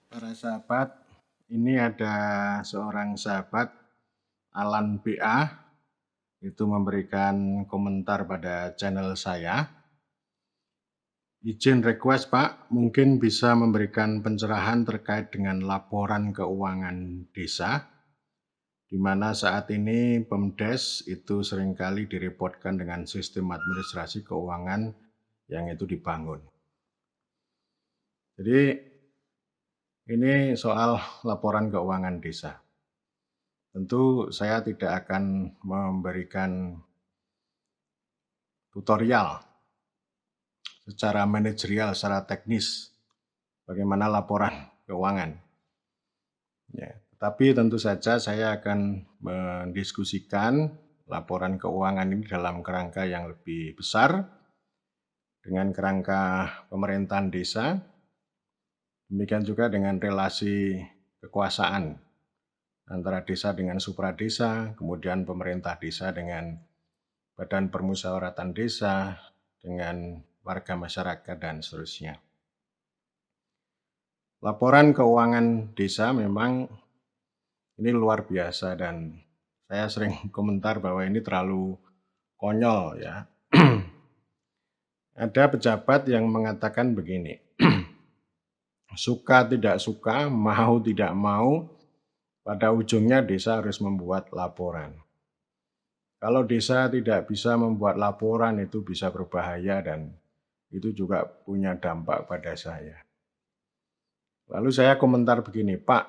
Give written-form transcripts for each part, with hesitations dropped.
Para sahabat, ini ada seorang sahabat Alan BA itu memberikan komentar pada channel saya. Izin request Pak, mungkin bisa memberikan pencerahan terkait dengan laporan keuangan desa, di mana saat ini Pemdes itu seringkali direpotkan dengan sistem administrasi keuangan yang itu dibangun. Jadi ini soal laporan keuangan desa. Tentu saya tidak akan memberikan tutorial secara manajerial, secara teknis bagaimana laporan keuangan. Ya, tetapi tentu saja saya akan mendiskusikan laporan keuangan ini dalam kerangka yang lebih besar, dengan kerangka pemerintahan desa, demikian juga dengan relasi kekuasaan antara desa dengan supradesa, kemudian pemerintah desa dengan badan permusyawaratan desa, dengan warga masyarakat, dan seterusnya. Laporan keuangan desa memang ini luar biasa dan saya sering komentar bahwa ini terlalu konyol ya. Ada pejabat yang mengatakan begini, suka tidak suka, mau tidak mau, pada ujungnya desa harus membuat laporan. Kalau desa tidak bisa membuat laporan itu bisa berbahaya dan itu juga punya dampak pada saya. Lalu saya komentar begini, Pak,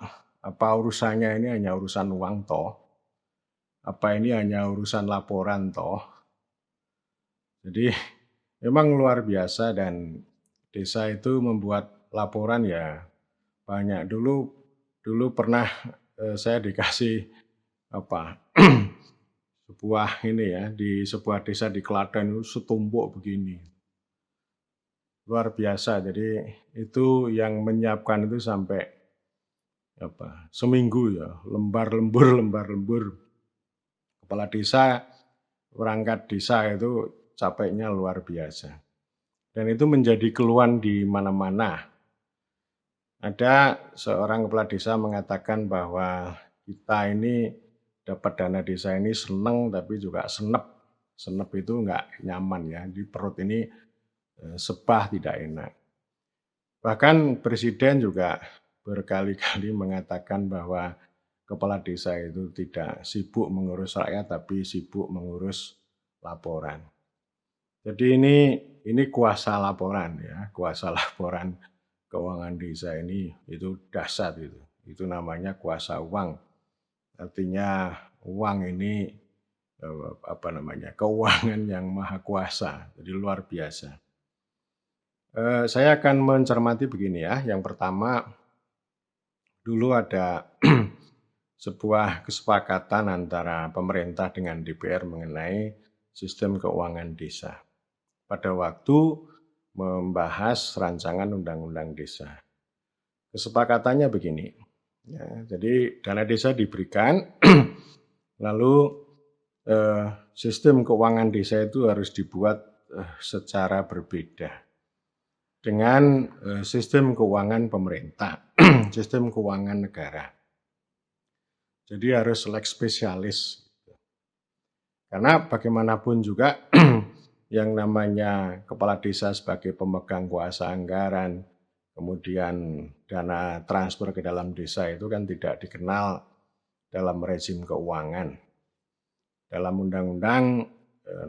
apa urusannya ini hanya urusan uang toh? Apa ini hanya urusan laporan toh? Jadi memang luar biasa dan desa itu membuat laporan ya banyak. Dulu pernah saya dikasih sebuah ini ya, di sebuah desa di Klaten itu setumpuk begini. Luar biasa. Jadi itu yang menyiapkan itu sampai seminggu ya, lembar lembur. Kepala desa, perangkat desa itu capeknya luar biasa. Dan itu menjadi keluhan di mana-mana. Ada seorang kepala desa mengatakan bahwa kita ini dapat dana desa ini seneng tapi juga senep. Senep itu enggak nyaman ya, di perut ini sebah tidak enak. Bahkan Presiden juga berkali-kali mengatakan bahwa kepala desa itu tidak sibuk mengurus rakyat tapi sibuk mengurus laporan. Jadi ini kuasa laporan ya, kuasa laporan keuangan desa ini itu dahsyat itu. Itu namanya kuasa uang. Artinya uang ini keuangan yang maha kuasa. Jadi luar biasa. Saya akan mencermati begini ya. Yang pertama, dulu ada sebuah kesepakatan antara pemerintah dengan DPR mengenai sistem keuangan desa. Pada waktu membahas rancangan undang-undang desa. Kesepakatannya begini, ya, jadi dana desa diberikan, lalu sistem keuangan desa itu harus dibuat secara berbeda dengan sistem keuangan pemerintah, sistem keuangan negara. Jadi harus selek spesialis. Karena bagaimanapun juga yang namanya kepala desa sebagai pemegang kuasa anggaran, kemudian dana transfer ke dalam desa itu kan tidak dikenal dalam rezim keuangan. Dalam Undang-Undang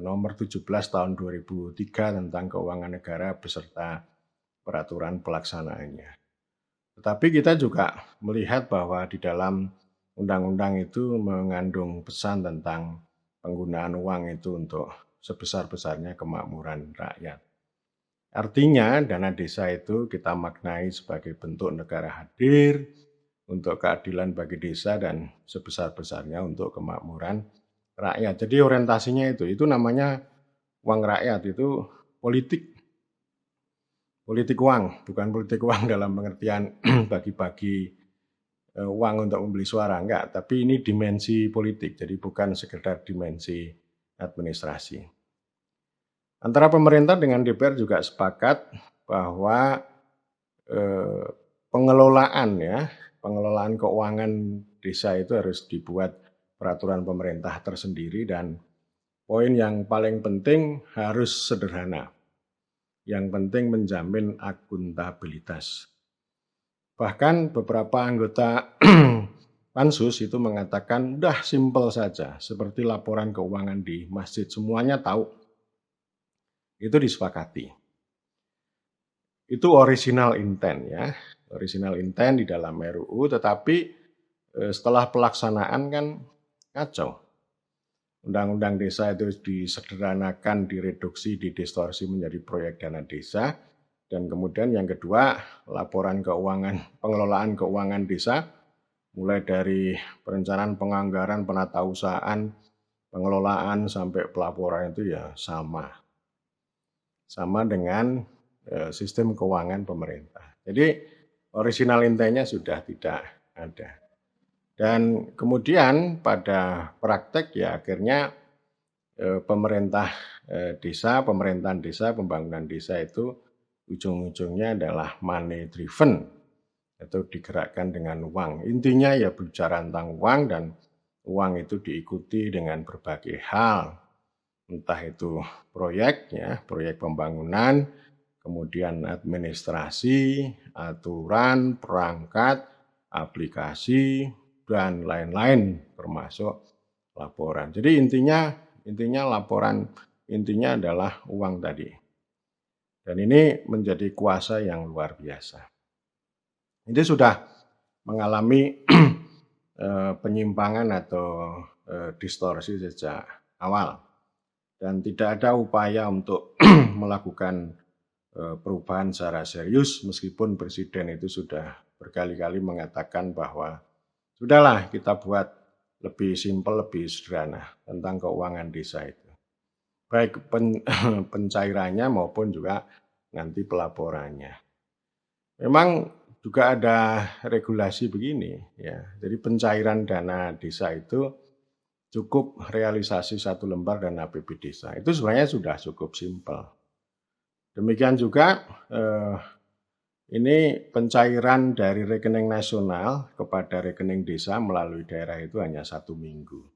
nomor 17 tahun 2003 tentang keuangan negara beserta peraturan pelaksanaannya. Tetapi kita juga melihat bahwa di dalam undang-undang itu mengandung pesan tentang penggunaan uang itu untuk sebesar-besarnya kemakmuran rakyat. Artinya dana desa itu kita maknai sebagai bentuk negara hadir untuk keadilan bagi desa dan sebesar-besarnya untuk kemakmuran rakyat. Jadi orientasinya itu namanya uang rakyat, itu politik uang, bukan politik uang dalam pengertian bagi-bagi uang untuk membeli suara, enggak. Tapi ini dimensi politik, jadi bukan sekedar dimensi administrasi. Antara pemerintah dengan DPR juga sepakat bahwa pengelolaan ya, pengelolaan keuangan desa itu harus dibuat peraturan pemerintah tersendiri dan poin yang paling penting harus sederhana. Yang penting menjamin akuntabilitas. Bahkan beberapa anggota pansus itu mengatakan udah simpel saja, seperti laporan keuangan di masjid, semuanya tahu. Itu disepakati. Itu original intent ya, original intent di dalam RUU, tetapi setelah pelaksanaan kan kacau. Undang-undang desa itu disederhanakan, direduksi, didistorsi menjadi proyek dana desa. Dan kemudian yang kedua, laporan keuangan, pengelolaan keuangan desa, mulai dari perencanaan penganggaran, penatausahaan, pengelolaan sampai pelaporan itu ya sama. Sama dengan sistem keuangan pemerintah. Jadi original intentnya sudah tidak ada. Dan kemudian pada praktek ya akhirnya pemerintah desa, pemerintahan desa, pembangunan desa itu ujung-ujungnya adalah money driven atau digerakkan dengan uang. Intinya ya bicara tentang uang dan uang itu diikuti dengan berbagai hal. Entah itu proyek ya, proyek pembangunan, kemudian administrasi, aturan, perangkat, aplikasi, dan lain-lain termasuk laporan. Jadi intinya laporan, intinya adalah uang tadi. Dan ini menjadi kuasa yang luar biasa. Ini sudah mengalami penyimpangan atau distorsi sejak awal. Dan tidak ada upaya untuk melakukan perubahan secara serius meskipun Presiden itu sudah berkali-kali mengatakan bahwa sudahlah kita buat lebih simpel, lebih sederhana tentang keuangan desa itu. Baik pencairannya maupun juga nanti pelaporannya. Memang juga ada regulasi begini ya. Jadi pencairan dana desa itu cukup realisasi 1 lembar dana APB desa. Itu sebenarnya sudah cukup simpel. Demikian juga ini pencairan dari rekening nasional kepada rekening desa melalui daerah itu hanya 1 minggu.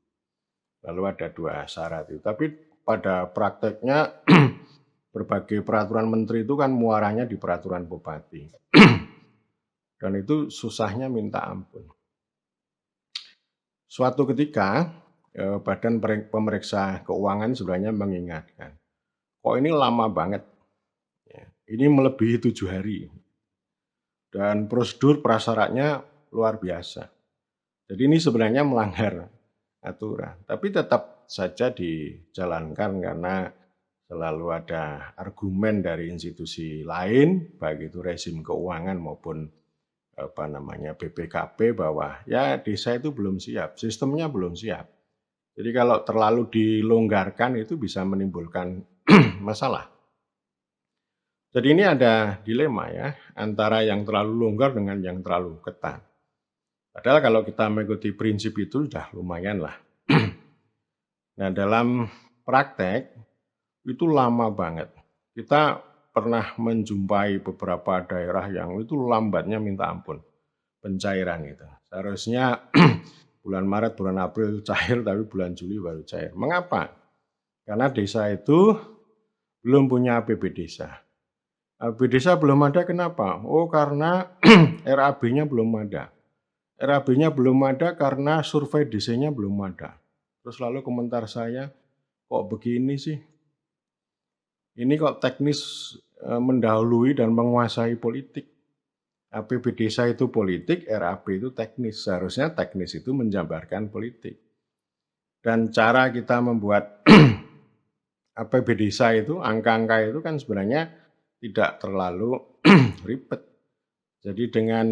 Lalu ada 2 syarat itu. Tapi pada prakteknya berbagai peraturan menteri itu kan muaranya di peraturan bupati. Dan itu susahnya minta ampun. Suatu ketika Badan Pemeriksa Keuangan sebenarnya mengingatkan, kok ini lama banget, ini melebihi 7 hari. Dan prosedur prasyaratnya luar biasa. Jadi ini sebenarnya melanggar aturan, tapi tetap saja dijalankan karena selalu ada argumen dari institusi lain, baik itu rezim keuangan maupun BPKP bahwa ya desa itu belum siap, sistemnya belum siap. Jadi kalau terlalu dilonggarkan itu bisa menimbulkan masalah. Jadi ini ada dilema ya, antara yang terlalu longgar dengan yang terlalu ketat. Padahal kalau kita mengikuti prinsip itu sudah lumayan lah. Nah dalam praktek itu lama banget. Kita pernah menjumpai beberapa daerah yang itu lambatnya minta ampun pencairan itu. Seharusnya bulan Maret, bulan April cair, tapi bulan Juli baru cair. Mengapa? Karena desa itu belum punya APB desa. APB desa belum ada kenapa? Oh karena RAB-nya belum ada. RAB-nya belum ada karena survei desanya belum ada. Terus lalu komentar saya, kok begini sih? Ini kok teknis mendahului dan menguasai politik. APB desa itu politik, RAB itu teknis. Seharusnya teknis itu menjabarkan politik. Dan cara kita membuat APB desa itu, angka-angka itu kan sebenarnya tidak terlalu ribet. Jadi dengan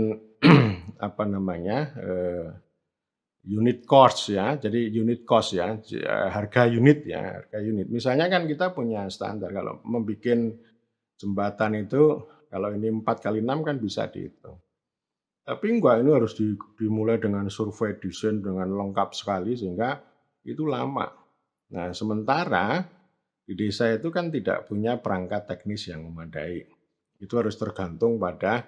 unit cost ya, jadi unit cost ya, harga unit ya, harga unit. Misalnya kan kita punya standar kalau membuat jembatan itu, kalau ini 4x6 kan bisa dihitung. Tapi enggak, ini harus dimulai dengan survei desain dengan lengkap sekali sehingga itu lama. Nah sementara di desa itu kan tidak punya perangkat teknis yang memadai. Itu harus tergantung pada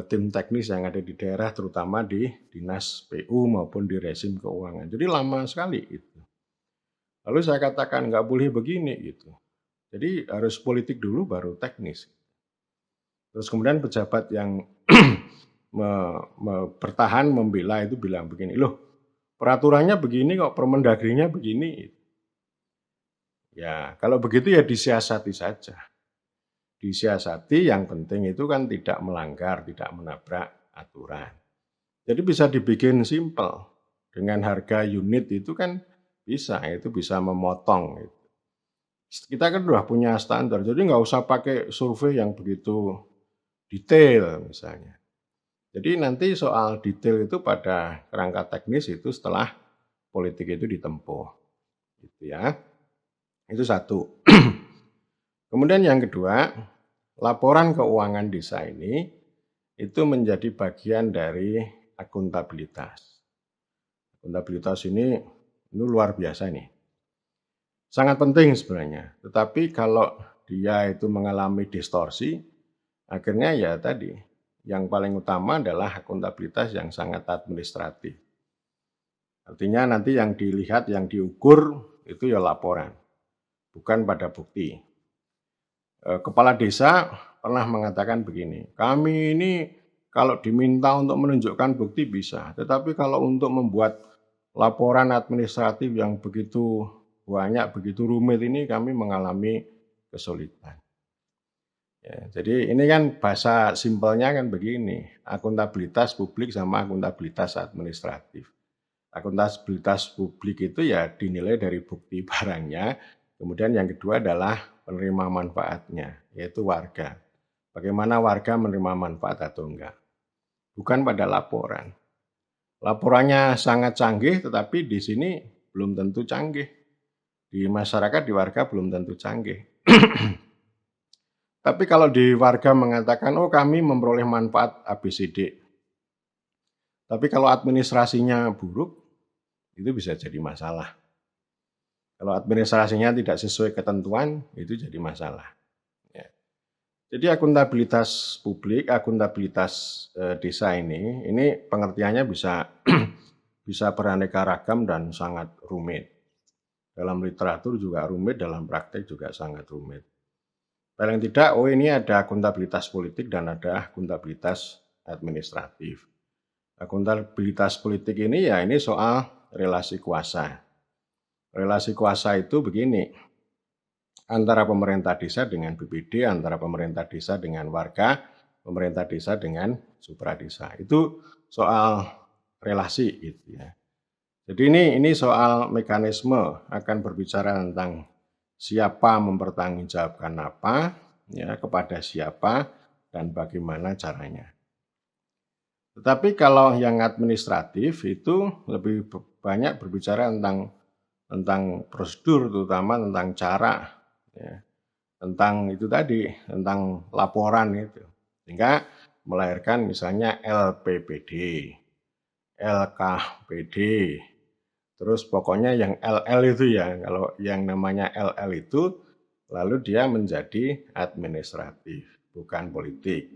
tim teknis yang ada di daerah, terutama di dinas PU maupun di rezim keuangan. Jadi lama sekali itu. Lalu saya katakan nggak boleh begini gitu. Jadi harus politik dulu baru teknis. Terus kemudian pejabat yang bertahan membela itu bilang begini, loh peraturannya begini kok, Permendagrinya begini. Ya kalau begitu ya disiasati saja. Disiasati, yang penting itu kan tidak melanggar, tidak menabrak aturan. Jadi bisa dibikin simpel. Dengan harga unit itu kan bisa, itu bisa memotong. Kita kan udah punya standar, jadi nggak usah pakai survei yang begitu detail misalnya. Jadi nanti soal detail itu pada kerangka teknis itu setelah politik itu ditempuh. Gitu ya. Itu satu. Kemudian yang kedua, laporan keuangan desa ini itu menjadi bagian dari akuntabilitas. Akuntabilitas ini luar biasa nih. Sangat penting sebenarnya. Tetapi kalau dia itu mengalami distorsi, akhirnya ya tadi, yang paling utama adalah akuntabilitas yang sangat administratif. Artinya nanti yang dilihat, yang diukur itu ya laporan, bukan pada bukti. Kepala desa pernah mengatakan begini, kami ini kalau diminta untuk menunjukkan bukti bisa, tetapi kalau untuk membuat laporan administratif yang begitu banyak, begitu rumit ini kami mengalami kesulitan. Ya, jadi ini kan bahasa simpelnya kan begini, akuntabilitas publik sama akuntabilitas administratif. Akuntabilitas publik itu ya dinilai dari bukti barangnya, kemudian yang kedua adalah penerima manfaatnya, yaitu warga. Bagaimana warga menerima manfaat atau enggak. Bukan pada laporan. Laporannya sangat canggih, tetapi di sini belum tentu canggih. Di masyarakat, di warga belum tentu canggih. Tapi kalau di warga mengatakan, oh kami memperoleh manfaat ABCD. Tapi kalau administrasinya buruk, itu bisa jadi masalah. Kalau administrasinya tidak sesuai ketentuan, itu jadi masalah. Ya. Jadi akuntabilitas publik, akuntabilitas desa ini pengertiannya bisa bisa beraneka ragam dan sangat rumit. Dalam literatur juga rumit, dalam praktek juga sangat rumit. Paling tidak, oh ini ada akuntabilitas politik dan ada akuntabilitas administratif. Akuntabilitas politik ini ya ini soal relasi kuasa. Relasi kuasa itu begini, antara pemerintah desa dengan BPD, antara pemerintah desa dengan warga, pemerintah desa dengan supradesa. Itu soal relasi gitu ya. Jadi ini soal mekanisme, akan berbicara tentang siapa mempertanggungjawabkan apa, ya, kepada siapa, dan bagaimana caranya. Tetapi kalau yang administratif itu lebih banyak berbicara tentang prosedur, terutama tentang cara, ya, tentang itu tadi, tentang laporan itu. Sehingga melahirkan misalnya LPPD, LKPD, terus pokoknya yang LL itu ya, kalau yang namanya LL itu lalu dia menjadi administratif, bukan politik.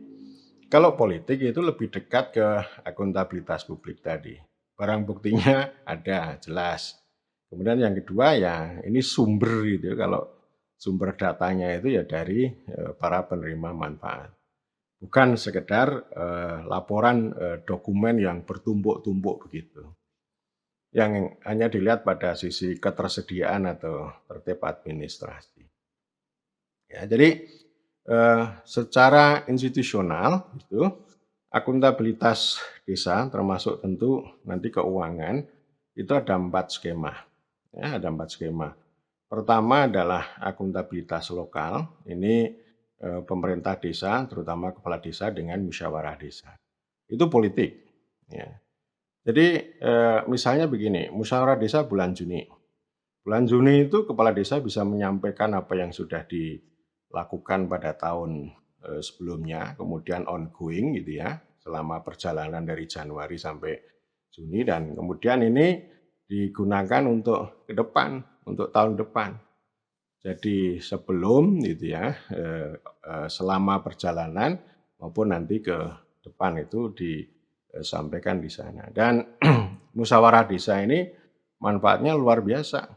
Kalau politik itu lebih dekat ke akuntabilitas publik tadi. Barang buktinya ada, jelas. Kemudian yang kedua ya ini sumber gitu, kalau sumber datanya itu ya dari para penerima manfaat. Bukan sekedar laporan dokumen yang bertumpuk-tumpuk begitu. Yang hanya dilihat pada sisi ketersediaan atau tertib administrasi. Ya, jadi secara institusional itu akuntabilitas desa termasuk tentu nanti keuangan itu ada 4 skema. Ya, ada 4 skema. Pertama adalah akuntabilitas lokal. Ini pemerintah desa, terutama kepala desa dengan musyawarah desa. Itu politik. Ya. Jadi misalnya begini, musyawarah desa bulan Juni. Bulan Juni itu kepala desa bisa menyampaikan apa yang sudah dilakukan pada tahun sebelumnya, kemudian ongoing gitu ya, selama perjalanan dari Januari sampai Juni, dan kemudian ini digunakan untuk ke depan, untuk tahun depan. Jadi sebelum gitu ya, selama perjalanan maupun nanti ke depan itu disampaikan di sana. Dan musyawarah desa ini manfaatnya luar biasa.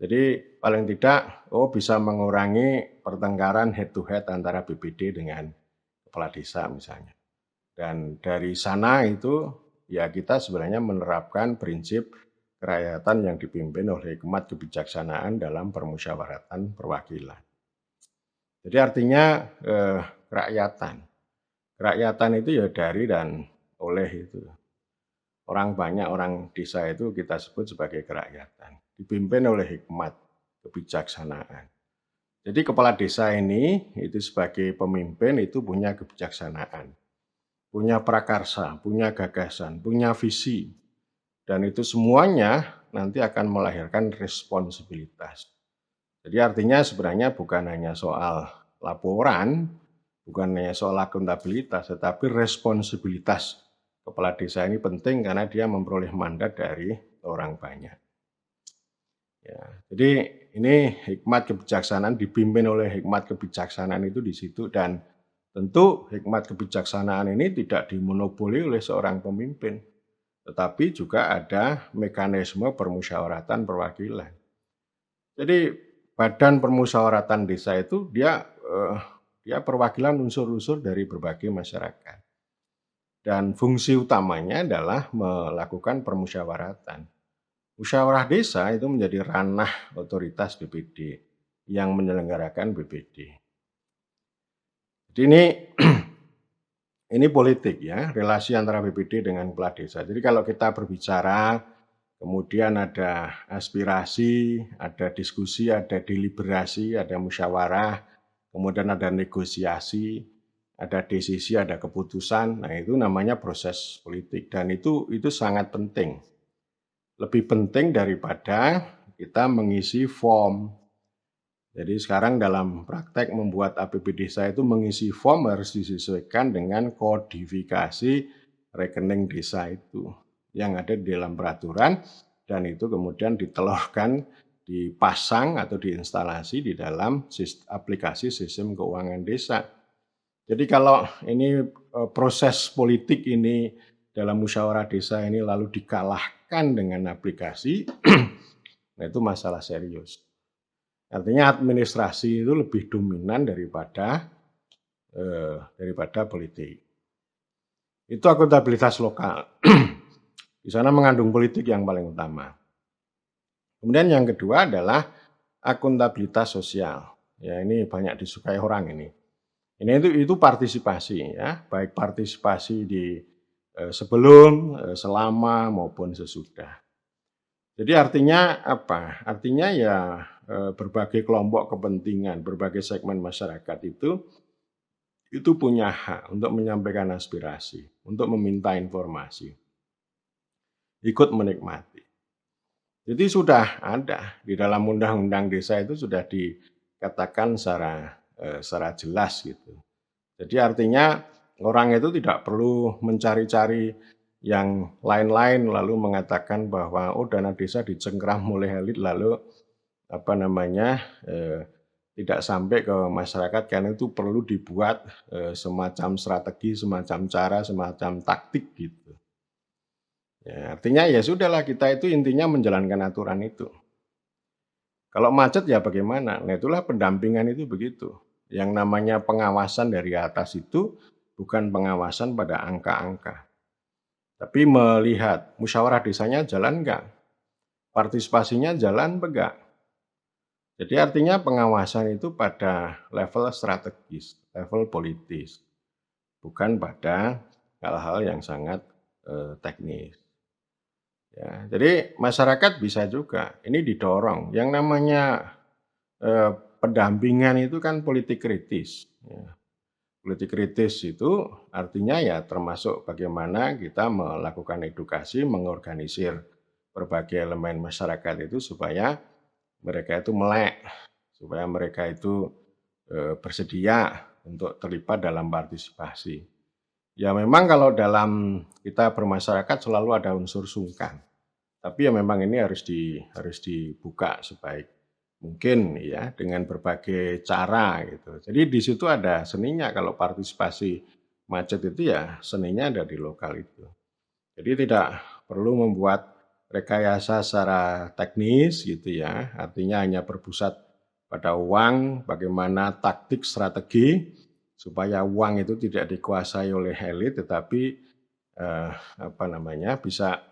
Jadi paling tidak bisa mengurangi pertengkaran head to head antara BPD dengan kepala desa misalnya. Dan dari sana itu ya kita sebenarnya menerapkan prinsip kerakyatan yang dipimpin oleh hikmat kebijaksanaan dalam permusyawaratan perwakilan. Jadi artinya kerakyatan. Kerakyatan itu ya dari dan oleh itu. Orang banyak, orang desa itu kita sebut sebagai kerakyatan. Dipimpin oleh hikmat kebijaksanaan. Jadi kepala desa ini itu sebagai pemimpin itu punya kebijaksanaan. Punya prakarsa, punya gagasan, punya visi. Dan itu semuanya nanti akan melahirkan responsibilitas. Jadi artinya sebenarnya bukan hanya soal laporan, bukan hanya soal akuntabilitas, tetapi responsibilitas kepala desa ini penting karena dia memperoleh mandat dari orang banyak. Ya, jadi ini hikmat kebijaksanaan dipimpin oleh hikmat kebijaksanaan itu di situ, dan tentu hikmat kebijaksanaan ini tidak dimonopoli oleh seorang pemimpin, tetapi juga ada mekanisme permusyawaratan perwakilan. Jadi badan permusyawaratan desa itu dia perwakilan unsur-unsur dari berbagai masyarakat. Dan fungsi utamanya adalah melakukan permusyawaratan. Musyawarah desa itu menjadi ranah otoritas BPD yang menyelenggarakan BPD. Jadi ini politik ya, relasi antara BPD dengan kepala desa. Jadi kalau kita berbicara, kemudian ada aspirasi, ada diskusi, ada deliberasi, ada musyawarah, kemudian ada negosiasi, ada desisi, ada keputusan. Nah, itu namanya proses politik dan itu sangat penting. Lebih penting daripada kita mengisi form. Jadi sekarang dalam praktek membuat APBD desa itu mengisi form harus disesuaikan dengan kodifikasi rekening desa itu yang ada di dalam peraturan, dan itu kemudian ditelurkan, dipasang atau diinstalasi di dalam aplikasi sistem keuangan desa. Jadi kalau ini proses politik ini dalam musyawarah desa ini lalu dikalahkan dengan aplikasi, nah itu masalah serius. Artinya administrasi itu lebih dominan daripada politik. Itu akuntabilitas lokal. Di sana mengandung politik yang paling utama. Kemudian yang kedua adalah akuntabilitas sosial. Ya, ini banyak disukai orang ini. Ini itu partisipasi ya, baik partisipasi di sebelum, selama maupun sesudah. Jadi artinya apa? Artinya ya berbagai kelompok kepentingan, berbagai segmen masyarakat itu punya hak untuk menyampaikan aspirasi, untuk meminta informasi, ikut menikmati. Jadi sudah ada di dalam undang-undang desa itu sudah dikatakan secara jelas gitu. Jadi artinya orang itu tidak perlu mencari-cari yang lain-lain lalu mengatakan bahwa dana desa dicengkram oleh elit lalu tidak sampai ke masyarakat, karena itu perlu dibuat semacam strategi, semacam cara, semacam taktik gitu. Ya, artinya ya sudahlah, kita itu intinya menjalankan aturan itu. Kalau macet ya bagaimana? Nah itulah pendampingan itu begitu. Yang namanya pengawasan dari atas itu bukan pengawasan pada angka-angka. Tapi melihat musyawarah desanya jalan enggak? Partisipasinya jalan enggak? Jadi artinya pengawasan itu pada level strategis, level politis. Bukan pada hal-hal yang sangat teknis. Ya, jadi masyarakat bisa juga ini didorong. Yang namanya pendampingan itu kan politik kritis. Ya. Politik kritis itu artinya ya termasuk bagaimana kita melakukan edukasi, mengorganisir berbagai elemen masyarakat itu supaya mereka itu melek, supaya mereka itu bersedia untuk terlibat dalam partisipasi. Ya memang kalau dalam kita bermasyarakat selalu ada unsur sungkan, tapi ya memang ini harus dibuka sebaik mungkin ya dengan berbagai cara gitu. Jadi di situ ada seninya kalau partisipasi macet itu ya seninya ada di lokal itu. Jadi tidak perlu membuat rekayasa secara teknis gitu ya, artinya hanya berpusat pada uang, bagaimana taktik strategi supaya uang itu tidak dikuasai oleh elit tetapi bisa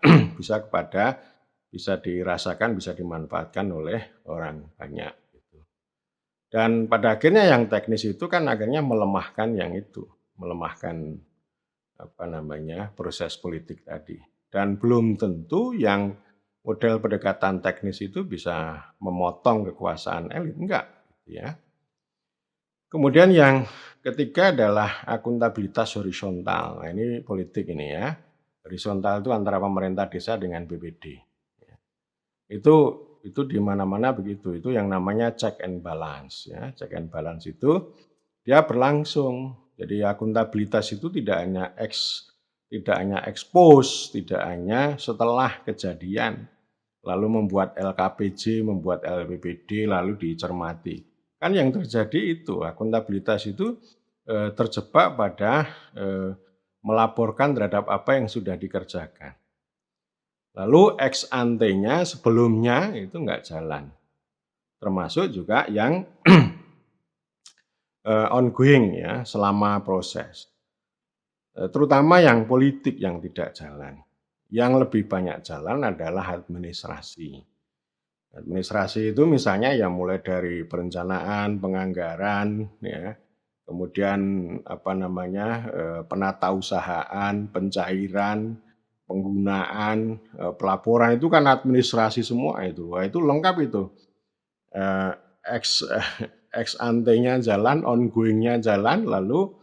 bisa dirasakan, bisa dimanfaatkan oleh orang banyak gitu. Dan pada akhirnya yang teknis itu kan akhirnya melemahkan yang itu, melemahkan proses politik tadi. Dan belum tentu yang model pendekatan teknis itu bisa memotong kekuasaan elit, enggak gitu ya. Kemudian yang ketiga adalah akuntabilitas horizontal. Nah, ini politik ini ya. Horizontal itu antara pemerintah desa dengan BPD. Itu di mana-mana begitu. Itu yang namanya check and balance ya. Check and balance itu dia berlangsung. Jadi akuntabilitas itu tidak hanya expose, tidak hanya setelah kejadian lalu membuat LKPJ, membuat LPPD lalu dicermati. Kan yang terjadi itu akuntabilitas itu terjebak pada melaporkan terhadap apa yang sudah dikerjakan. Lalu ex ante-nya sebelumnya itu enggak jalan. Termasuk juga yang ongoing ya selama proses. Terutama yang politik yang tidak jalan. Yang lebih banyak jalan adalah administrasi. Administrasi itu misalnya ya mulai dari perencanaan, penganggaran, ya, kemudian penatausahaan, pencairan, penggunaan, pelaporan itu kan administrasi semua itu. Wah, itu lengkap itu. Ex ante-nya jalan, ongoing-nya jalan, lalu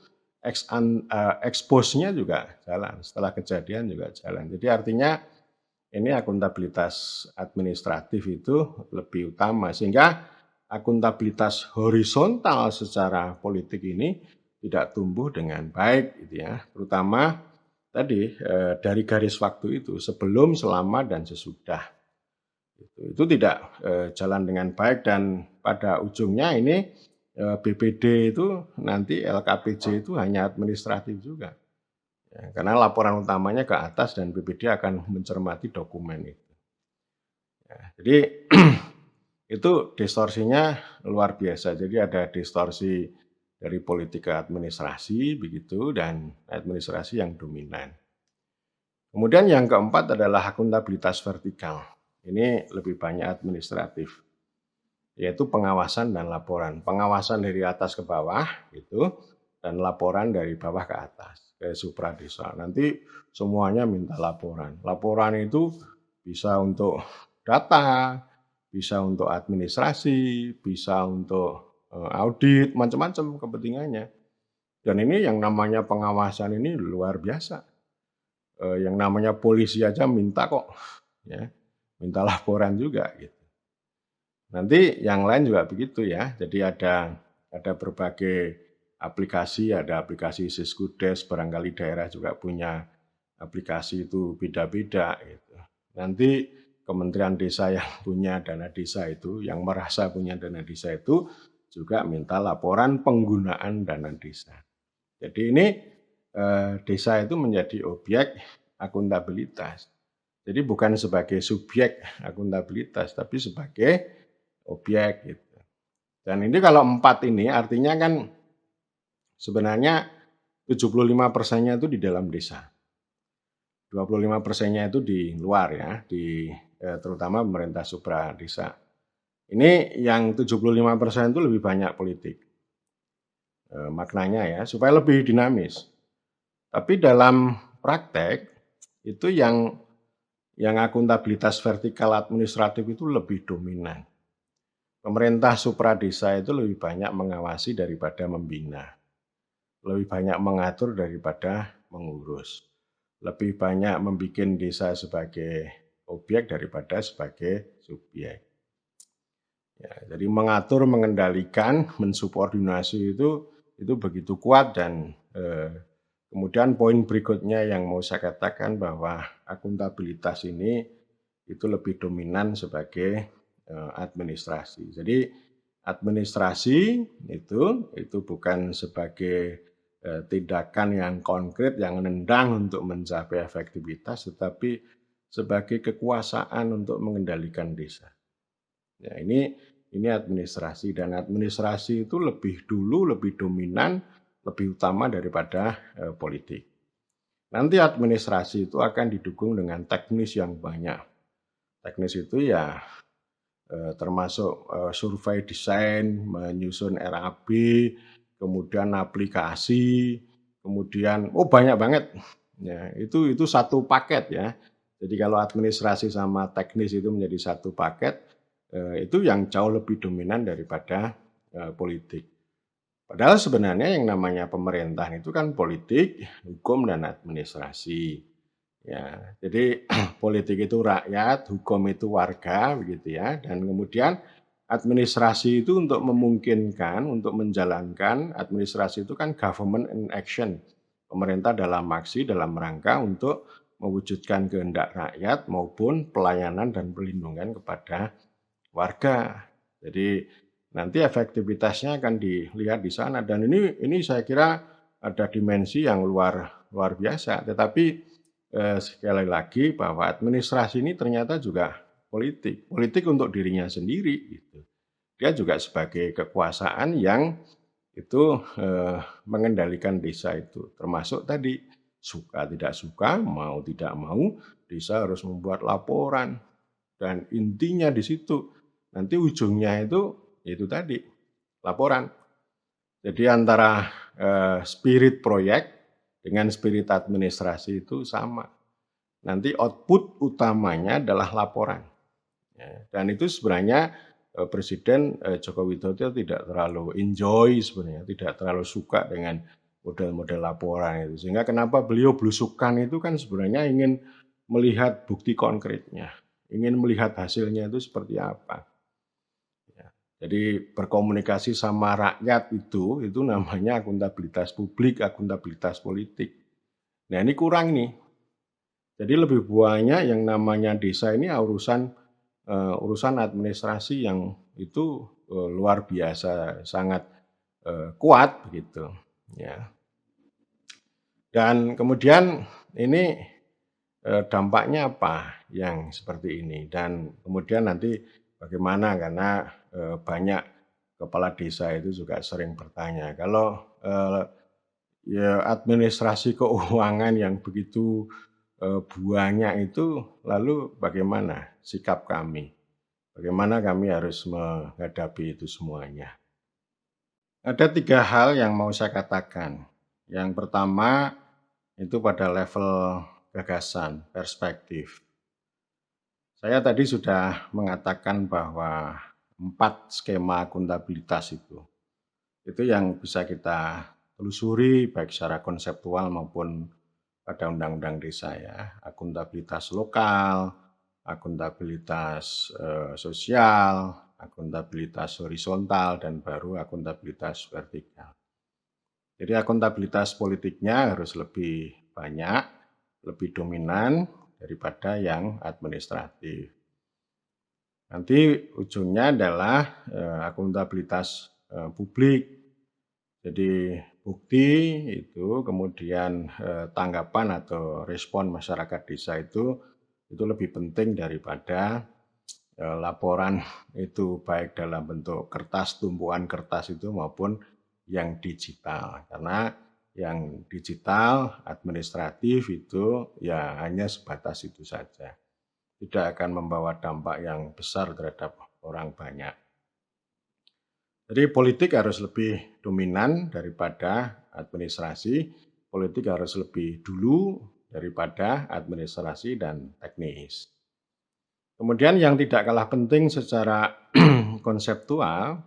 expose-nya juga jalan, setelah kejadian juga jalan. Jadi artinya ini akuntabilitas administratif itu lebih utama, sehingga akuntabilitas horizontal secara politik ini tidak tumbuh dengan baik gitu ya, terutama tadi dari garis waktu itu sebelum, selama, dan sesudah. Itu tidak jalan dengan baik dan pada ujungnya ini BPD itu nanti LKPJ itu hanya administratif juga. Ya, karena laporan utamanya ke atas dan BPD akan mencermati dokumen itu. Ya, jadi itu distorsinya luar biasa. Jadi ada distorsi dari politik ke administrasi begitu dan administrasi yang dominan. Kemudian yang keempat adalah akuntabilitas vertikal. Ini lebih banyak administratif, yaitu pengawasan dan laporan. Pengawasan dari atas ke bawah gitu, dan laporan dari bawah ke atas, ke supradesa. Nanti semuanya minta laporan. Laporan itu bisa untuk data, bisa untuk administrasi, bisa untuk audit, macam-macam kepentingannya. Dan ini yang namanya pengawasan ini luar biasa. Yang namanya polisi aja minta kok, ya, minta laporan juga gitu. Nanti yang lain juga begitu ya. Jadi ada berbagai aplikasi, ada aplikasi Siskudes, barangkali daerah juga punya aplikasi itu beda-beda gitu. Nanti Kementerian Desa yang punya dana desa itu, yang merasa punya dana desa itu juga minta laporan penggunaan dana desa. Jadi ini desa itu menjadi objek akuntabilitas. Jadi bukan sebagai subjek akuntabilitas, tapi sebagai objek gitu. Dan ini kalau 4 ini artinya kan sebenarnya 75%-nya itu di dalam desa. 25%-nya itu di luar ya, terutama pemerintah supra desa. Ini yang 75% itu lebih banyak politik. Maknanya ya, supaya lebih dinamis. Tapi dalam praktek itu yang akuntabilitas vertikal administratif itu lebih dominan. Pemerintah supra desa itu lebih banyak mengawasi daripada membina. Lebih banyak mengatur daripada mengurus. Lebih banyak membuat desa sebagai objek daripada sebagai subjek. Ya, jadi mengatur, mengendalikan, mensubordinasi itu begitu kuat dan kemudian poin berikutnya yang mau saya katakan bahwa akuntabilitas ini itu lebih dominan sebagai administrasi. Jadi administrasi itu bukan sebagai tindakan yang konkret, yang nendang untuk mencapai efektivitas, tetapi sebagai kekuasaan untuk mengendalikan desa. Ya, ini administrasi, dan administrasi itu lebih dulu, lebih dominan, lebih utama daripada politik. Nanti administrasi itu akan didukung dengan teknis yang banyak. Teknis itu ya termasuk survei desain, menyusun RAB, kemudian aplikasi, kemudian banyak banget. Ya, itu satu paket ya. Jadi kalau administrasi sama teknis itu menjadi satu paket, itu yang jauh lebih dominan daripada politik. Padahal sebenarnya yang namanya pemerintahan itu kan politik, hukum, dan administrasi. Ya, jadi politik itu rakyat, hukum itu warga, begitu ya. Dan kemudian administrasi itu untuk memungkinkan, untuk menjalankan, administrasi itu kan government in action. Pemerintah dalam aksi, dalam rangka untuk mewujudkan kehendak rakyat maupun pelayanan dan perlindungan kepada warga. Jadi nanti efektivitasnya akan dilihat di sana, dan ini saya kira ada dimensi yang luar biasa. Tetapi sekali lagi bahwa administrasi ini ternyata juga politik untuk dirinya sendiri gitu. Dia juga sebagai kekuasaan yang itu mengendalikan desa itu, termasuk tadi suka tidak suka, mau tidak mau, desa harus membuat laporan, dan intinya di situ. Nanti ujungnya itu tadi laporan. Jadi antara spirit proyek dengan spirit administrasi itu sama. Nanti output utamanya adalah laporan. Ya, dan itu sebenarnya Presiden Joko Widodo tidak terlalu enjoy sebenarnya, tidak terlalu suka dengan model-model laporan itu. Sehingga kenapa beliau belusukan itu kan sebenarnya ingin melihat bukti konkretnya, ingin melihat hasilnya itu seperti apa. Ya, jadi berkomunikasi sama rakyat itu namanya akuntabilitas publik, akuntabilitas politik. Nah ini kurang nih. Jadi lebih banyak yang namanya desa ini urusan administrasi yang itu luar biasa, sangat kuat begitu. Ya. Dan kemudian ini dampaknya apa yang seperti ini, dan kemudian nanti bagaimana, karena banyak kepala desa itu juga sering bertanya, kalau ya administrasi keuangan yang begitu banyak itu, lalu bagaimana sikap kami? Bagaimana kami harus menghadapi itu semuanya? Ada 3 hal yang mau saya katakan. Yang pertama itu pada level gagasan, perspektif. Saya tadi sudah mengatakan bahwa 4 skema akuntabilitas itu yang bisa kita telusuri baik secara konseptual maupun pada undang-undang desa ya. Akuntabilitas lokal, akuntabilitas sosial, akuntabilitas horizontal, dan baru akuntabilitas vertikal. Jadi akuntabilitas politiknya harus lebih banyak, lebih dominan daripada yang administratif. Nanti ujungnya adalah akuntabilitas publik. Jadi bukti itu, kemudian tanggapan atau respon masyarakat desa itu lebih penting daripada laporan itu, baik dalam bentuk kertas, tumpuan kertas itu maupun yang digital. Karena yang digital administratif itu ya hanya sebatas itu saja. Tidak akan membawa dampak yang besar terhadap orang banyak. Jadi politik harus lebih dominan daripada administrasi, politik harus lebih dulu daripada administrasi dan teknis. Kemudian yang tidak kalah penting secara konseptual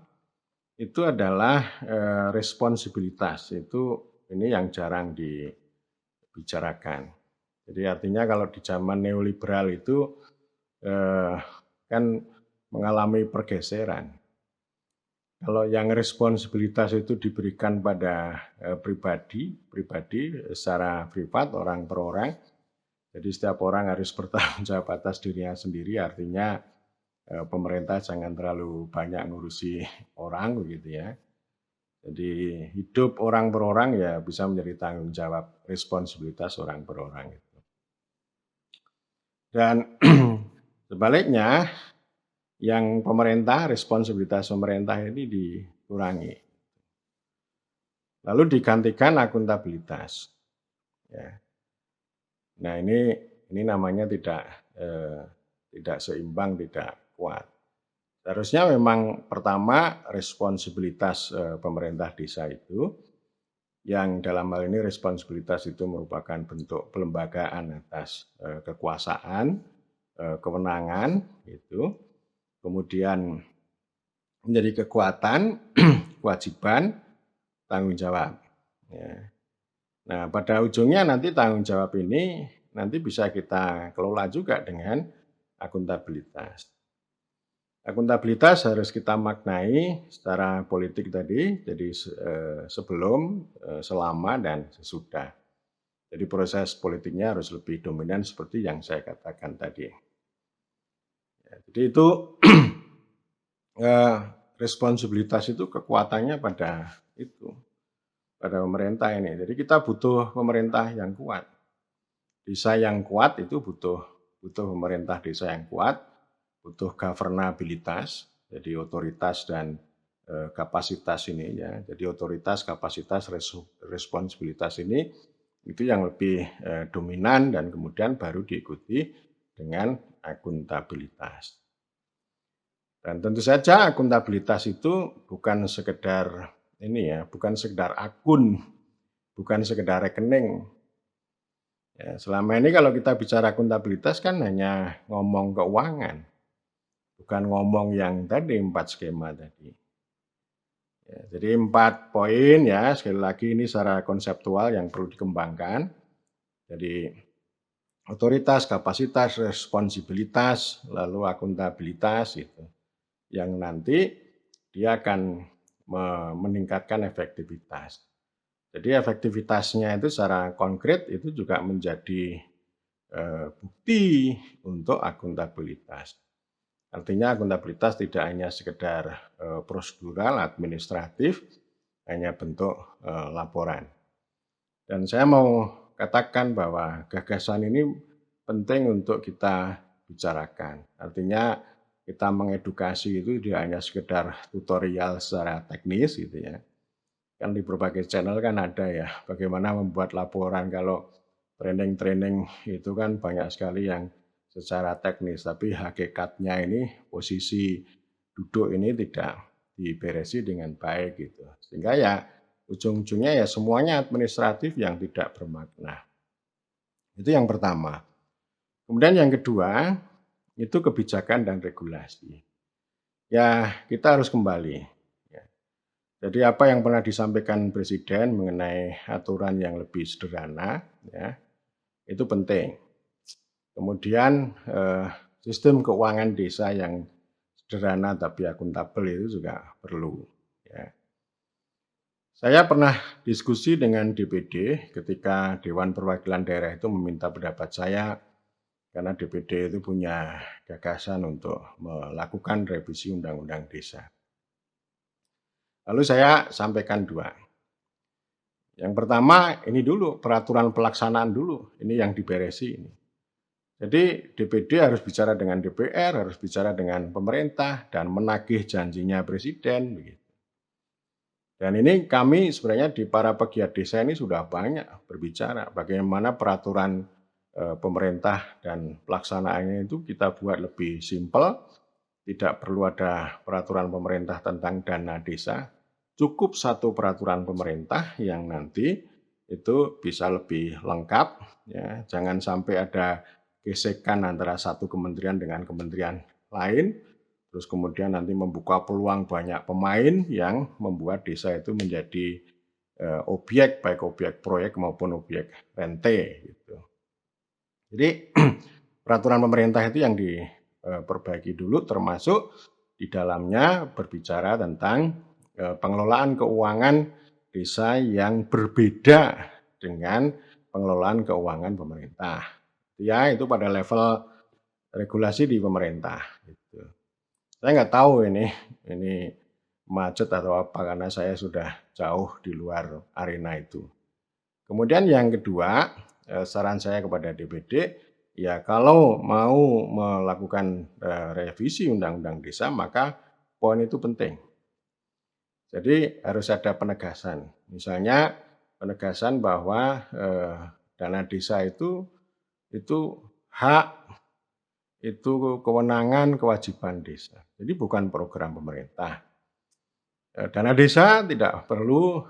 itu adalah responsibilitas. Ini yang jarang dibicarakan. Jadi artinya kalau di zaman neoliberal itu kan mengalami pergeseran. Kalau yang responsibilitas itu diberikan pada pribadi secara privat, orang per orang. Jadi setiap orang harus bertanggung jawab atas dirinya sendiri, artinya pemerintah jangan terlalu banyak ngurusi orang begitu ya. Jadi hidup orang per orang ya bisa menjadi tanggung jawab responsibilitas orang per orang gitu. Dan sebaliknya yang pemerintah, responsibilitas pemerintah ini dikurangi. Lalu digantikan akuntabilitas. Ya. Nah ini namanya tidak seimbang, tidak kuat. Seharusnya memang pertama responsibilitas pemerintah desa itu, yang dalam hal ini responsibilitas itu merupakan bentuk pelembagaan atas kekuasaan, kewenangan itu, kemudian menjadi kekuatan, kewajiban, tanggung jawab. Ya. Nah, pada ujungnya nanti tanggung jawab ini nanti bisa kita kelola juga dengan akuntabilitas. Akuntabilitas harus kita maknai secara politik tadi, jadi sebelum, selama, dan sesudah. Jadi proses politiknya harus lebih dominan seperti yang saya katakan tadi. Ya, jadi itu responsibilitas itu kekuatannya pada pemerintah ini. Jadi kita butuh pemerintah yang kuat. Desa yang kuat itu butuh pemerintah desa yang kuat, butuh governabilitas, jadi otoritas dan kapasitas ini ya. Jadi otoritas, kapasitas, responsibilitas ini itu yang lebih dominan dan kemudian baru diikuti dengan akuntabilitas. Dan tentu saja akuntabilitas itu bukan sekedar bukan sekedar akun, bukan sekedar rekening. Ya, selama ini kalau kita bicara akuntabilitas kan hanya ngomong keuangan, bukan ngomong yang tadi 4 skema tadi. Ya, jadi 4 poin ya, sekali lagi ini secara konseptual yang perlu dikembangkan. Jadi otoritas, kapasitas, responsibilitas, lalu akuntabilitas itu. Yang nanti dia akan meningkatkan efektivitas. Jadi efektivitasnya itu secara konkret itu juga menjadi bukti untuk akuntabilitas. Artinya akuntabilitas tidak hanya sekedar prosedural, administratif, hanya bentuk laporan. Dan saya mau katakan bahwa gagasan ini penting untuk kita bicarakan. Artinya kita mengedukasi itu tidak hanya sekedar tutorial secara teknis gitu ya. Kan di berbagai channel kan ada ya bagaimana membuat laporan. Kalau training itu kan banyak sekali yang secara teknis, tapi hakikatnya ini posisi duduk ini tidak diberesi dengan baik gitu. Sehingga ya ujung-ujungnya ya semuanya administratif yang tidak bermakna. Itu yang pertama. Kemudian yang kedua, itu kebijakan dan regulasi. Ya, kita harus kembali. Ya. Jadi apa yang pernah disampaikan Presiden mengenai aturan yang lebih sederhana, ya, itu penting. Kemudian sistem keuangan desa yang sederhana tapi akuntabel itu juga perlu. Ya. Saya pernah diskusi dengan DPD ketika Dewan Perwakilan Daerah itu meminta pendapat saya karena DPD itu punya gagasan untuk melakukan revisi Undang-Undang Desa. Lalu saya sampaikan 2. Yang pertama ini dulu, peraturan pelaksanaan dulu, ini yang diberesi ini. Jadi DPD harus bicara dengan DPR, harus bicara dengan pemerintah, dan menagih janjinya Presiden. Begitu. Dan ini kami sebenarnya di para pegiat desa ini sudah banyak berbicara bagaimana peraturan pemerintah dan pelaksanaannya itu kita buat lebih simpel, tidak perlu ada peraturan pemerintah tentang dana desa, cukup satu peraturan pemerintah yang nanti itu bisa lebih lengkap, ya. Jangan sampai ada gesekan antara satu kementerian dengan kementerian lain, terus kemudian nanti membuka peluang banyak pemain yang membuat desa itu menjadi objek, baik objek proyek maupun objek rente gitu. Jadi peraturan pemerintah itu yang diperbaiki dulu, termasuk di dalamnya berbicara tentang pengelolaan keuangan desa yang berbeda dengan pengelolaan keuangan pemerintah. Ya, itu pada level regulasi di pemerintah. Gitu. Saya nggak tahu ini macet atau apa, karena saya sudah jauh di luar arena itu. Kemudian yang kedua, saran saya kepada DPD, ya kalau mau melakukan, revisi Undang-Undang Desa, maka poin itu penting. Jadi harus ada penegasan. Misalnya penegasan bahwa, dana desa itu hak, itu kewenangan, kewajiban desa. Jadi bukan program pemerintah. Dana desa tidak perlu,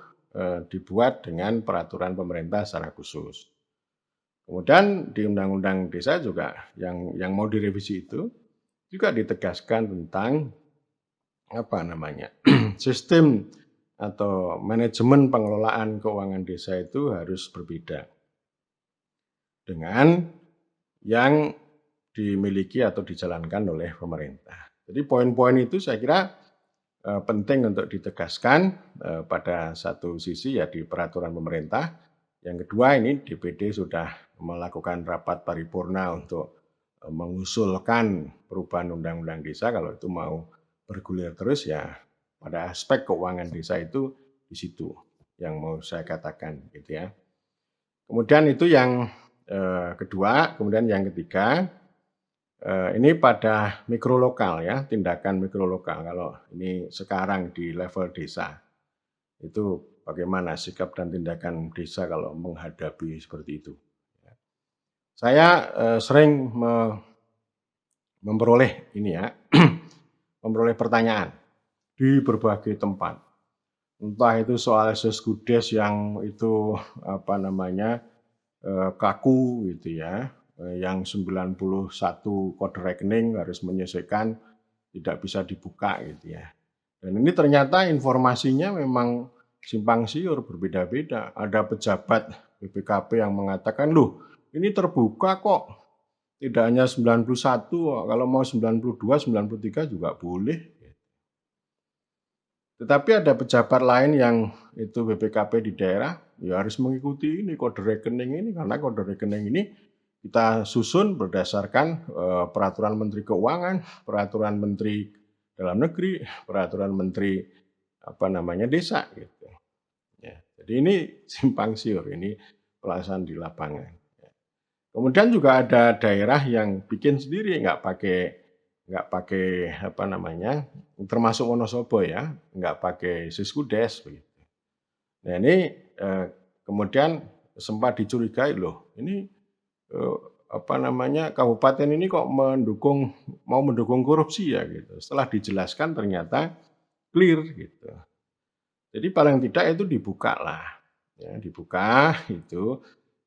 dibuat dengan peraturan pemerintah secara khusus. Kemudian di Undang-Undang Desa juga yang mau direvisi itu juga ditegaskan tentang apa namanya, sistem atau manajemen pengelolaan keuangan desa itu harus berbeda dengan yang dimiliki atau dijalankan oleh pemerintah. Jadi poin-poin itu saya kira penting untuk ditegaskan pada satu sisi ya di peraturan pemerintah. Yang kedua ini DPD sudah melakukan rapat paripurna untuk mengusulkan perubahan undang-undang desa. Kalau itu mau bergulir terus ya pada aspek keuangan desa itu di situ yang mau saya katakan gitu ya. Kemudian itu yang kedua, kemudian yang ketiga ini pada mikro lokal ya, tindakan mikro lokal. Kalau ini sekarang di level desa, itu bagaimana sikap dan tindakan desa kalau menghadapi seperti itu. Saya sering memperoleh ini ya, memperoleh pertanyaan di berbagai tempat. Entah itu soal seskudes yang itu apa namanya kaku gitu ya, yang 91 kode rekening harus menyesuaikan, tidak bisa dibuka gitu ya. Dan ini ternyata informasinya memang simpang siur, berbeda-beda. Ada pejabat BPKP yang mengatakan, loh ini terbuka kok, tidak hanya 91, kalau mau 92, 93 juga boleh. Tetapi ada pejabat lain yang itu BPKP di daerah, ya harus mengikuti ini kode rekening ini, karena kode rekening ini kita susun berdasarkan peraturan Menteri Keuangan, peraturan Menteri Dalam Negeri, peraturan Menteri apa namanya desa gitu. Ya, jadi ini simpang siur, ini pelaksanaan di lapangan. Kemudian juga ada daerah yang bikin sendiri, nggak pakai apa namanya, termasuk Wonosobo ya, nggak pakai Siskudes begitu. Nah ini kemudian sempat dicurigai loh, ini apa namanya kabupaten ini kok mau mendukung korupsi ya gitu. Setelah dijelaskan ternyata clear gitu. Jadi paling tidak itu dibuka lah, ya, dibuka itu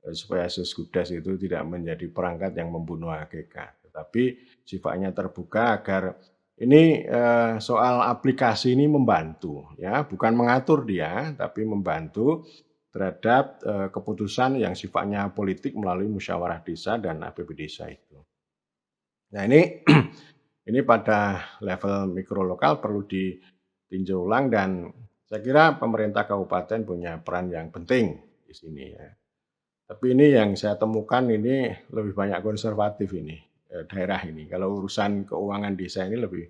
supaya Siskudes itu tidak menjadi perangkat yang membunuh HKK, tetapi sifatnya terbuka agar ini soal aplikasi ini membantu, ya, bukan mengatur dia, tapi membantu terhadap keputusan yang sifatnya politik melalui musyawarah desa dan APB desa itu. Nah ini ini pada level mikro lokal perlu ditinjau ulang dan saya kira pemerintah kabupaten punya peran yang penting di sini ya. Tapi ini yang saya temukan ini lebih banyak konservatif ini, daerah ini. Kalau urusan keuangan desa ini lebih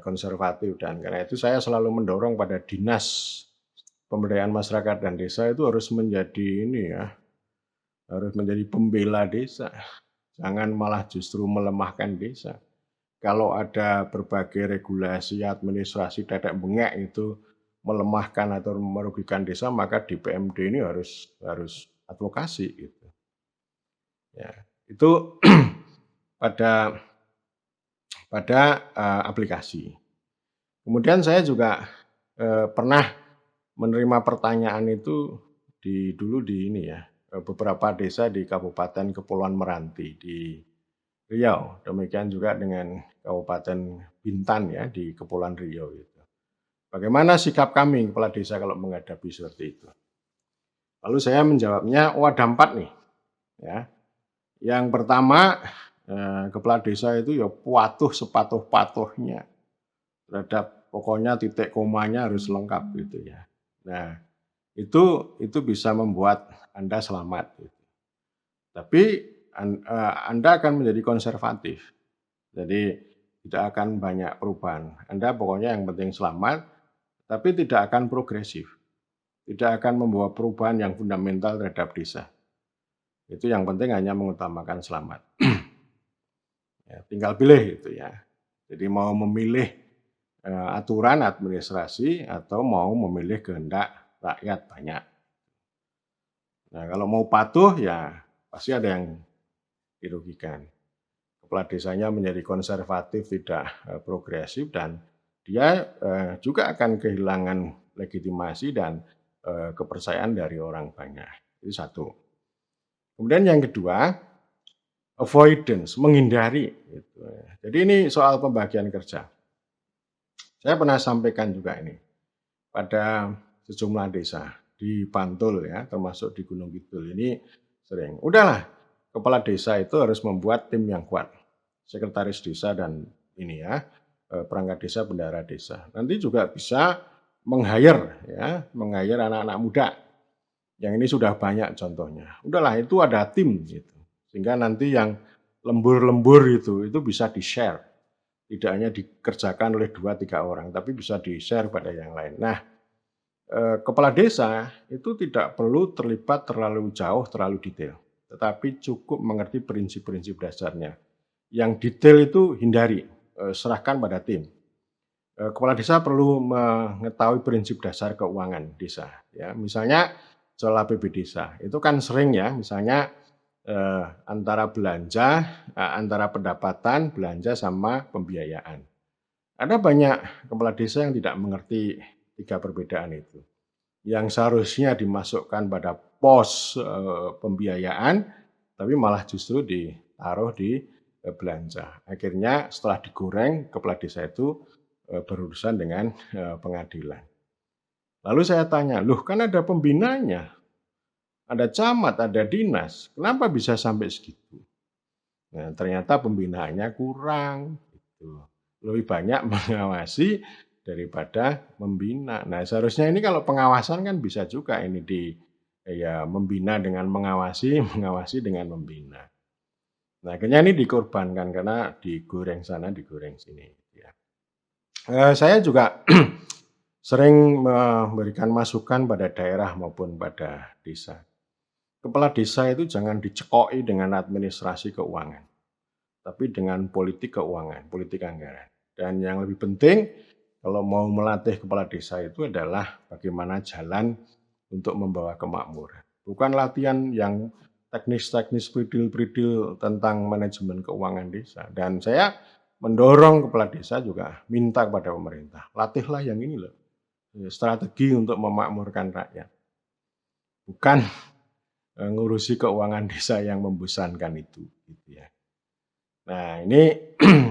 konservatif dan karena itu saya selalu mendorong pada dinas pemberdayaan masyarakat dan desa itu harus menjadi ini ya, harus menjadi pembela desa. Jangan malah justru melemahkan desa. Kalau ada berbagai regulasi, administrasi, tetek bengek itu melemahkan atau merugikan desa, maka di PMD ini harus advokasi gitu. Ya, itu pada aplikasi. Kemudian saya juga pernah menerima pertanyaan itu dulu di ini ya, beberapa desa di Kabupaten Kepulauan Meranti di Riau. Demikian juga dengan Kabupaten Bintan ya di Kepulauan Riau itu. Bagaimana sikap kami kepala desa kalau menghadapi seperti itu? Lalu saya menjawabnya, oh ada 4 nih. Ya. Yang pertama, kepala desa itu ya patuh sepatuh-patuhnya terhadap pokoknya titik komanya harus lengkap gitu ya. Nah, itu bisa membuat Anda selamat gitu. Tapi Anda akan menjadi konservatif. Jadi tidak akan banyak perubahan. Anda pokoknya yang penting selamat, tapi tidak akan progresif, tidak akan membawa perubahan yang fundamental terhadap desa. Itu yang penting hanya mengutamakan selamat. Ya, tinggal pilih itu ya. Jadi mau memilih aturan administrasi atau mau memilih kehendak rakyat banyak. Nah, kalau mau patuh ya pasti ada yang dirugikan. Kepala desanya menjadi konservatif, tidak progresif, dan dia juga akan kehilangan legitimasi dan kepercayaan dari orang banyak. Itu satu. Kemudian yang kedua, avoidance, menghindari. Gitu. Jadi ini soal pembagian kerja. Saya pernah sampaikan juga ini pada sejumlah desa di Bantul ya, termasuk di Gunung Kidul ini sering. Udahlah, kepala desa itu harus membuat tim yang kuat. Sekretaris desa dan ini ya, perangkat desa, bendahara desa. Nanti juga bisa meng-hire ya, meng-hire anak-anak muda. Yang ini sudah banyak contohnya. Udahlah, itu ada tim gitu. Sehingga nanti yang lembur-lembur itu bisa di-share. Tidak hanya dikerjakan oleh 2-3 orang, tapi bisa di-share pada yang lain. Nah, kepala desa itu tidak perlu terlibat terlalu jauh, terlalu detail. Tetapi cukup mengerti prinsip-prinsip dasarnya. Yang detail itu hindari, serahkan pada tim. Kepala desa perlu mengetahui prinsip dasar keuangan desa. Ya, misalnya soal APB desa, itu kan sering ya, misalnya antara belanja, antara pendapatan, belanja sama pembiayaan. Ada banyak kepala desa yang tidak mengerti 3 perbedaan itu. Yang seharusnya dimasukkan pada pos pembiayaan, tapi malah justru ditaruh di belanja. Akhirnya setelah digoreng, kepala desa itu berurusan dengan pengadilan. Lalu saya tanya, loh kan ada pembinanya, ada camat, ada dinas, kenapa bisa sampai segitu? Nah, ternyata pembinaannya kurang. Gitu. Lebih banyak mengawasi daripada membina. Nah, seharusnya ini kalau pengawasan kan bisa juga ini membina dengan mengawasi, mengawasi dengan membina. Nah, akhirnya ini dikorbankan karena digoreng sana, digoreng sini. Ya. Saya juga sering memberikan masukan pada daerah maupun pada desa. Kepala desa itu jangan dicekoki dengan administrasi keuangan, tapi dengan politik keuangan, politik anggaran. Dan yang lebih penting, kalau mau melatih kepala desa itu adalah bagaimana jalan untuk membawa kemakmuran. Bukan latihan yang teknis-teknis pridil-pridil tentang manajemen keuangan desa. Dan saya mendorong kepala desa juga minta kepada pemerintah, latihlah yang ini loh, strategi untuk memakmurkan rakyat. Bukan ngurusi keuangan desa yang membosankan itu, gitu ya. Nah, ini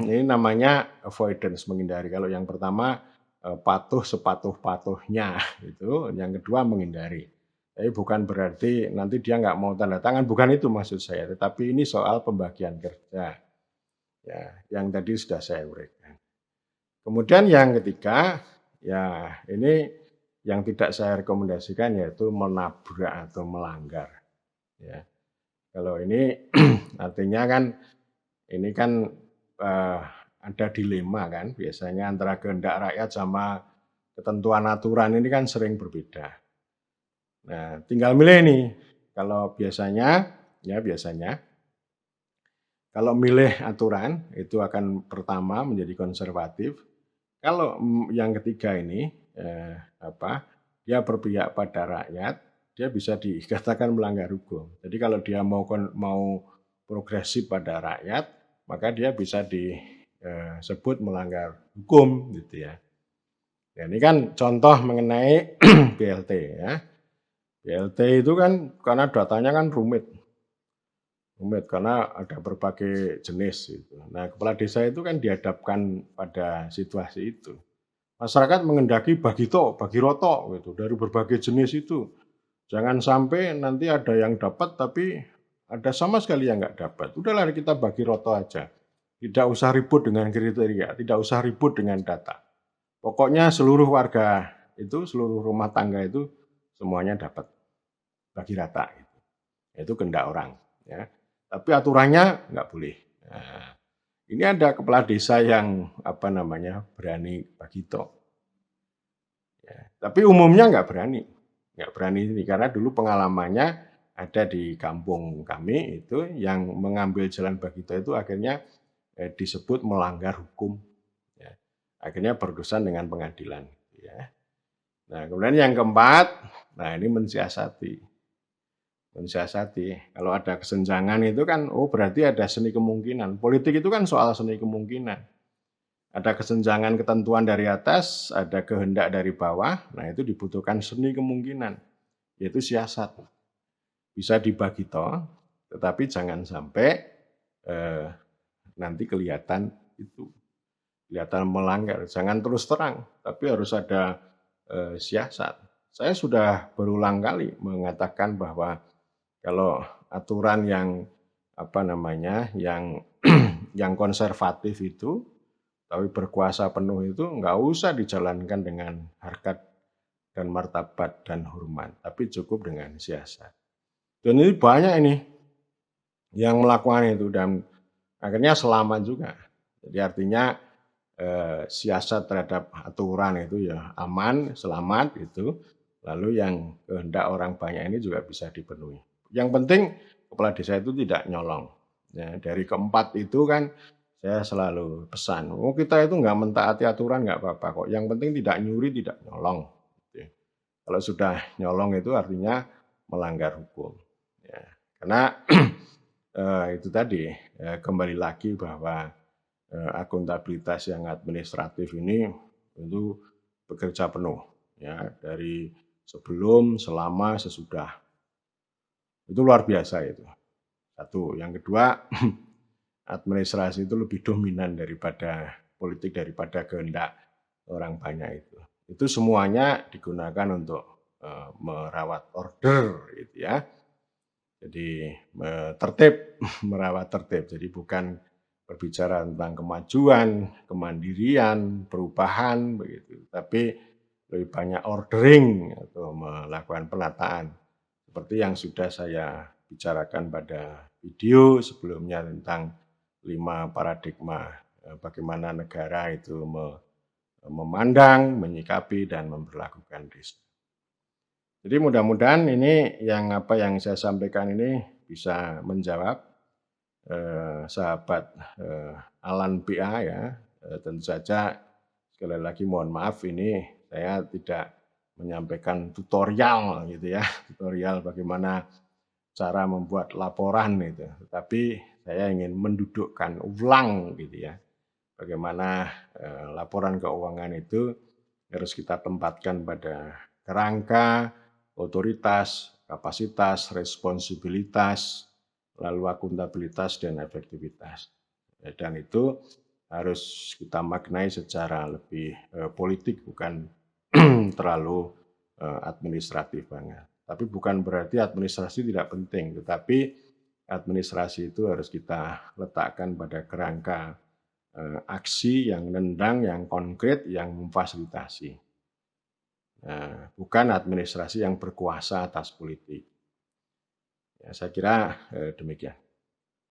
ini namanya avoidance, menghindari. Kalau yang pertama patuh sepatuh-patuhnya itu, yang kedua menghindari. Tapi bukan berarti nanti dia nggak mau tanda tangan, bukan itu maksud saya. Tetapi ini soal pembagian kerja, ya, yang tadi sudah saya uraikan. Kemudian yang ketiga, ya ini yang tidak saya rekomendasikan yaitu menabrak atau melanggar. Ya, kalau ini artinya kan ini kan ada dilema kan, biasanya antara kehendak rakyat sama ketentuan aturan ini kan sering berbeda. Nah, tinggal milih nih. Kalau biasanya kalau milih aturan itu akan pertama menjadi konservatif. Kalau yang ketiga ini dia berpihak pada rakyat, dia bisa dikatakan melanggar hukum. Jadi kalau dia mau progresif pada rakyat, maka dia bisa disebut melanggar hukum gitu ya. Nah, ini kan contoh mengenai BLT ya. BLT itu kan karena datanya kan rumit karena ada berbagai jenis gitu. Nah, kepala desa itu kan dihadapkan pada situasi itu. Masyarakat mengendaki bagi roto gitu dari berbagai jenis itu. Jangan sampai nanti ada yang dapat tapi ada sama sekali yang nggak dapat. Udahlah kita bagi roto aja. Tidak usah ribut dengan kriteria, tidak usah ribut dengan data. Pokoknya seluruh warga itu, seluruh rumah tangga itu semuanya dapat bagi rata. Itu kehendak orang. Ya. Tapi aturannya nggak boleh. Nah, ini ada kepala desa yang berani bagi tok. Ya. Tapi umumnya nggak berani ini karena dulu pengalamannya ada di kampung kami itu yang mengambil jalan Bagito itu akhirnya disebut melanggar hukum. Ya. Akhirnya berurusan dengan pengadilan. Ya. Nah, kemudian yang keempat, nah ini mensiasati. Mensiasati. Kalau ada kesenjangan itu kan, oh berarti ada seni kemungkinan. Politik itu kan soal seni kemungkinan. Ada kesenjangan ketentuan dari atas, ada kehendak dari bawah, nah itu dibutuhkan seni kemungkinan, yaitu siasat. Bisa dibagi toh, tetapi jangan sampai nanti kelihatan itu, kelihatan melanggar. Jangan terus terang, tapi harus ada siasat. Saya sudah berulang kali mengatakan bahwa kalau aturan yang apa namanya, yang yang konservatif itu, tapi berkuasa penuh itu nggak usah dijalankan dengan harkat dan martabat dan hormat, tapi cukup dengan siasat. Dan ini banyak ini yang melakukan itu dan akhirnya selamat juga. Jadi artinya siasat terhadap aturan itu ya aman, selamat itu. Lalu yang kehendak orang banyak ini juga bisa dipenuhi. Yang penting kepala desa itu tidak nyolong. Ya, dari keempat itu kan saya selalu pesan, oh kita itu nggak mentaati aturan nggak apa-apa kok. Yang penting tidak nyuri, tidak nyolong. Gitu. Kalau sudah nyolong itu artinya melanggar hukum. Ya, karena itu tadi kembali lagi bahwa akuntabilitas yang administratif ini itu bekerja penuh ya dari sebelum, selama, sesudah. Itu luar biasa itu. Satu, yang kedua administrasi itu lebih dominan daripada politik, daripada kehendak orang banyak itu. Itu semuanya digunakan untuk merawat order gitu ya. Jadi tertib, merawat tertib. Jadi bukan berbicara tentang kemajuan, kemandirian, perubahan begitu, tapi lebih banyak ordering atau melakukan penataan seperti yang sudah saya bicarakan pada video sebelumnya tentang 5 paradigma bagaimana negara itu memandang, menyikapi dan memperlakukan desa. Jadi mudah-mudahan ini yang apa yang saya sampaikan ini bisa menjawab sahabat Alan BA ya. Tentu saja sekali lagi mohon maaf ini saya tidak menyampaikan tutorial gitu ya, tutorial bagaimana cara membuat laporan itu. Tetapi saya ingin mendudukkan ulang gitu ya. Bagaimana laporan keuangan itu harus kita tempatkan pada kerangka otoritas, kapasitas, responsibilitas, lalu akuntabilitas dan efektivitas. Dan itu harus kita maknai secara lebih politik, bukan terlalu administratif banget. Tapi bukan berarti administrasi tidak penting, tetapi administrasi itu harus kita letakkan pada kerangka aksi yang nendang, yang konkret, yang memfasilitasi. Bukan administrasi yang berkuasa atas politik. Ya, saya kira demikian.